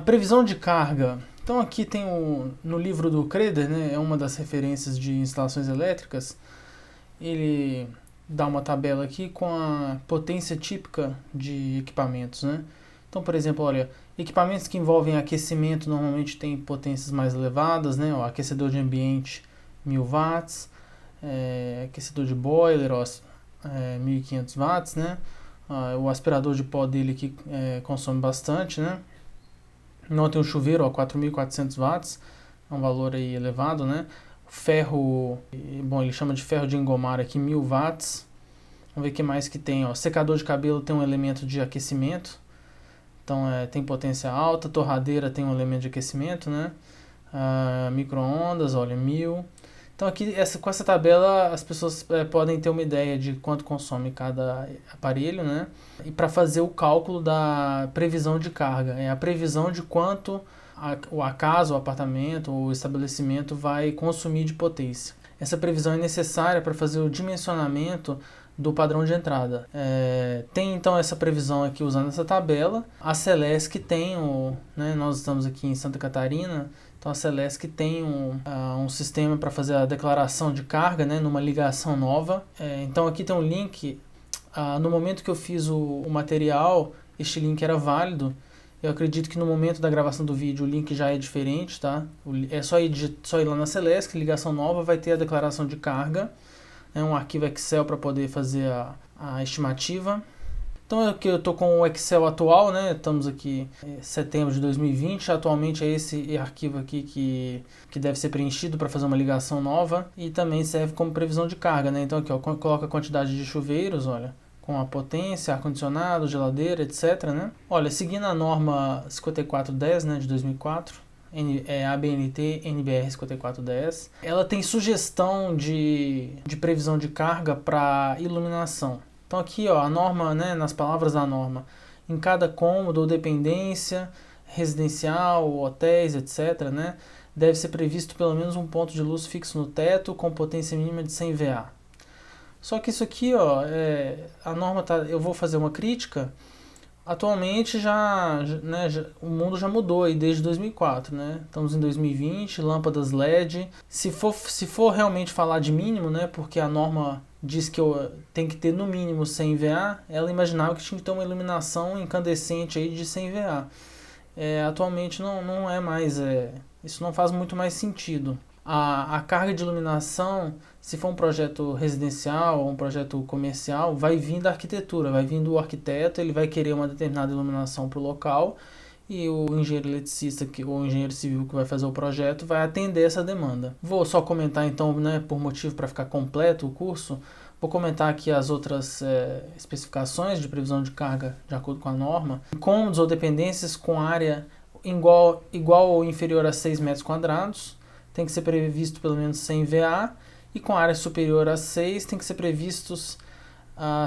previsão de carga. Então aqui tem no livro do Creder, né, é uma das referências de instalações elétricas, ele dá uma tabela aqui com a potência típica de equipamentos, né? Então, por exemplo, olha, equipamentos que envolvem aquecimento normalmente têm potências mais elevadas, né? O aquecedor de ambiente 1000 watts, aquecedor de boiler, 1500 watts, né? O aspirador de pó dele aqui consome bastante, né? Não tem um chuveiro, 4400 watts, é um valor aí elevado, né? O ferro, bom, ele chama de ferro de engomar aqui, 1000 watts. Vamos ver o que mais que tem, ó. Secador de cabelo tem um elemento de aquecimento, então tem potência alta. Torradeira tem um elemento de aquecimento, né? Micro-ondas, olha, 1000. Então aqui com essa tabela as pessoas podem ter uma ideia de quanto consome cada aparelho, né? E para fazer o cálculo da previsão de carga, é a previsão de quanto a casa, o apartamento ou o estabelecimento vai consumir de potência. Essa previsão é necessária para fazer o dimensionamento do padrão de entrada. Tem então essa previsão aqui usando essa tabela. A Celesc tem, né, nós estamos aqui em Santa Catarina, então a Celesc tem um sistema para fazer a declaração de carga, né, numa ligação nova. Então aqui tem um link. No momento que eu fiz o material, este link era válido. Eu acredito que no momento da gravação do vídeo o link já é diferente, tá? É só ir lá na Celesc, ligação nova, vai ter a declaração de carga, né, um arquivo Excel para poder fazer a estimativa. Então aqui eu estou com o Excel atual, né? Estamos aqui em setembro de 2020, atualmente é esse arquivo aqui que deve ser preenchido para fazer uma ligação nova e também serve como previsão de carga, né? Então aqui, ó, coloca a quantidade de chuveiros, olha, com a potência, ar-condicionado, geladeira, etc, né? Olha, seguindo a norma 5410, né, de 2004, ABNT NBR 5410, ela tem sugestão de previsão de carga para iluminação. Então aqui, ó, a norma, né, nas palavras da norma, em cada cômodo ou dependência residencial, hotéis, etc, né, deve ser previsto pelo menos um ponto de luz fixo no teto com potência mínima de 100 VA. Só que isso aqui, ó, a norma eu vou fazer uma crítica. Atualmente o mundo já mudou aí desde 2004, né? Estamos em 2020, lâmpadas LED. Se for realmente falar de mínimo, né? Porque a norma diz que tem que ter no mínimo 100 VA, ela imaginava que tinha que ter uma iluminação incandescente aí de 100 VA. Atualmente não é mais, isso não faz muito mais sentido. A carga de iluminação, se for um projeto residencial ou um projeto comercial, vai vir da arquitetura, vai vir do arquiteto, ele vai querer uma determinada iluminação para o local e o engenheiro eletricista ou o engenheiro civil que vai fazer o projeto vai atender essa demanda. Vou só comentar então, né, por motivo para ficar completo o curso, vou comentar aqui as outras especificações de previsão de carga de acordo com a norma. Cômodos ou dependências com área igual ou inferior a 6 metros quadrados, tem que ser previsto pelo menos 100 VA, e com área superior a 6 tem que ser previstos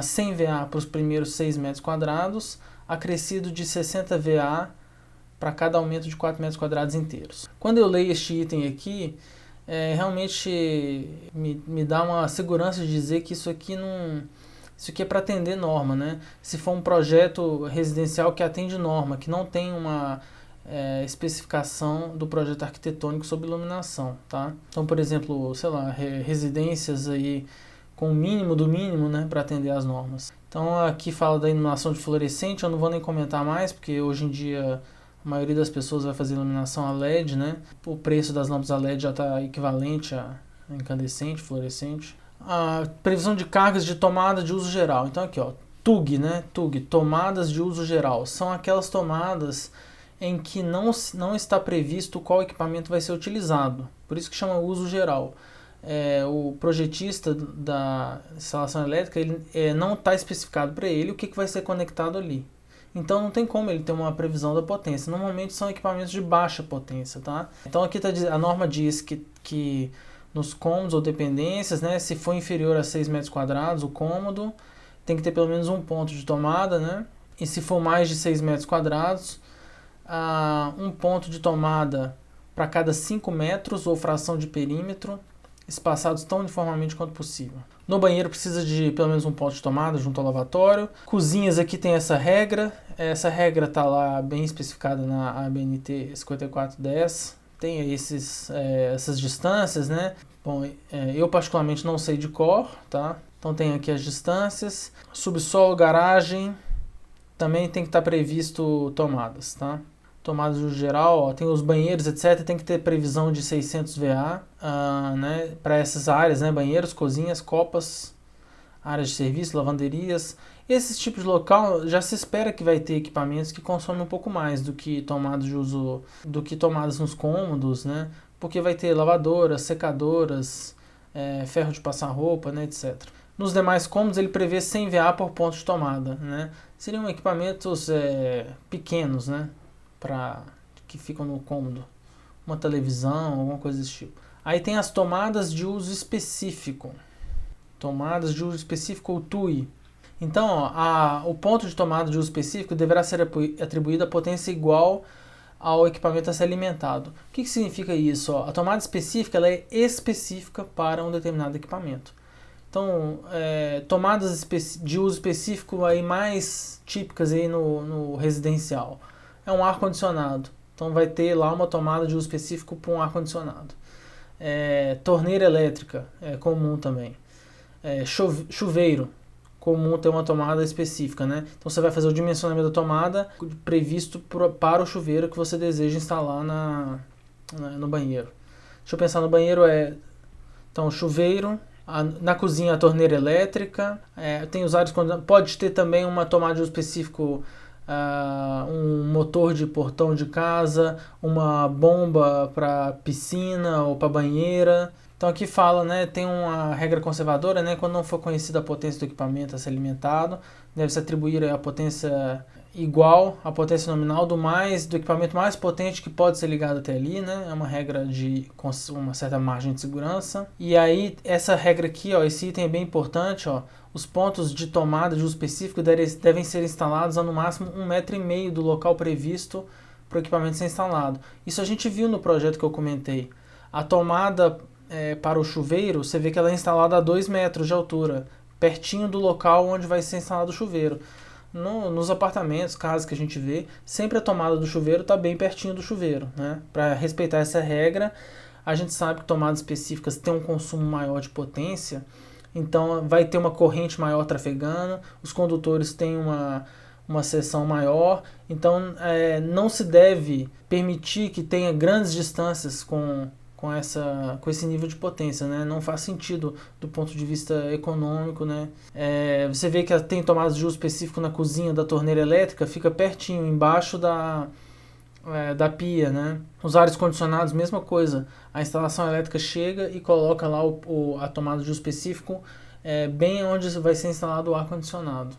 100 VA para os primeiros 6 metros quadrados, acrescido de 60 VA para cada aumento de 4 metros quadrados inteiros. Quando eu leio este item aqui, realmente me dá uma segurança de dizer que isso aqui é para atender norma, né? Se for um projeto residencial que atende norma, que não tem uma especificação do projeto arquitetônico sobre iluminação, tá? Então, por exemplo, sei lá, residências aí com o mínimo do mínimo, né, para atender às normas. Então, aqui fala da iluminação de fluorescente, eu não vou nem comentar mais, porque hoje em dia a maioria das pessoas vai fazer iluminação a LED, né? O preço das lâmpadas a LED já está equivalente a incandescente, fluorescente. A previsão de cargas de tomada de uso geral. Então, aqui, ó, TUG, né? TUG, tomadas de uso geral. São aquelas tomadas em que não está previsto qual equipamento vai ser utilizado. Por isso que chama uso geral. O projetista da instalação elétrica, ele não está especificado para ele o que vai ser conectado ali. Então não tem como ele ter uma previsão da potência. Normalmente são equipamentos de baixa potência, tá? Então aqui a norma diz que nos cômodos ou dependências, né, se for inferior a 6 metros quadrados, o cômodo tem que ter pelo menos um ponto de tomada, né? E se for mais de 6 metros quadrados, um ponto de tomada para cada 5 metros ou fração de perímetro. espaçados tão uniformemente quanto possível. No banheiro precisa de pelo menos um ponto de tomada junto ao lavatório. Cozinhas aqui tem essa regra está lá bem especificada na ABNT 5410. Tem aí essas distâncias, né? Bom, eu particularmente não sei de cor, tá? Então tem aqui as distâncias. Subsolo, garagem, também tem que estar previsto tomadas, tá? Tomadas no geral, ó, tem os banheiros, etc. Tem que ter previsão de 600 VA, né? Para essas áreas, né? Banheiros, cozinhas, copas, áreas de serviço, lavanderias. Esses tipos de local já se espera que vai ter equipamentos que consomem um pouco mais do que tomadas de uso, do que tomadas nos cômodos, né? Porque vai ter lavadoras, secadoras, ferro de passar roupa, né, etc. Nos demais cômodos ele prevê 100 VA por ponto de tomada, né? Seriam equipamentos pequenos, né? Que ficam no cômodo. Uma televisão, alguma coisa desse tipo. Aí tem as tomadas de uso específico. Tomadas de uso específico ou TUI. Então, ó, o ponto de tomada de uso específico deverá ser atribuído a potência igual ao equipamento a ser alimentado. O que significa isso? Ó, a tomada específica ela é específica para um determinado equipamento. Então, tomadas de uso específico aí mais típicas aí no residencial. É um ar-condicionado. Então vai ter lá uma tomada de uso específico para um ar-condicionado. Torneira elétrica, é comum também. Chuveiro, comum ter uma tomada específica, né? Então você vai fazer o dimensionamento da tomada previsto para o chuveiro que você deseja instalar no banheiro. Deixa eu pensar, no banheiro então chuveiro, na cozinha a torneira elétrica, tem os ares condicionados, pode ter também uma tomada de uso específico, um motor de portão de casa, uma bomba para piscina ou para banheira. Então aqui fala, né, tem uma regra conservadora, né, quando não for conhecida a potência do equipamento a ser alimentado, deve-se atribuir a potência igual à potência nominal do equipamento mais potente que pode ser ligado até ali, né, é uma regra com uma certa margem de segurança. E aí essa regra aqui, ó, esse item é bem importante, ó, os pontos de tomada de uso específico devem ser instalados a no máximo 1,5 m do local previsto para o equipamento ser instalado. Isso a gente viu no projeto que eu comentei. A tomada para o chuveiro, você vê que ela é instalada a 2 metros de altura, pertinho do local onde vai ser instalado o chuveiro. Nos apartamentos, casas que a gente vê, sempre a tomada do chuveiro está bem pertinho do chuveiro, né? Para respeitar essa regra, a gente sabe que tomadas específicas têm um consumo maior de potência, então vai ter uma corrente maior trafegando, os condutores têm uma seção maior, então não se deve permitir que tenha grandes distâncias com esse nível de potência, né? Não faz sentido do ponto de vista econômico, né? Você vê que tem tomadas de uso específico na cozinha da torneira elétrica, fica pertinho, embaixo da pia, né? Os ares condicionados, mesma coisa. A instalação elétrica chega e coloca lá a tomada de uso específico bem onde vai ser instalado o ar condicionado.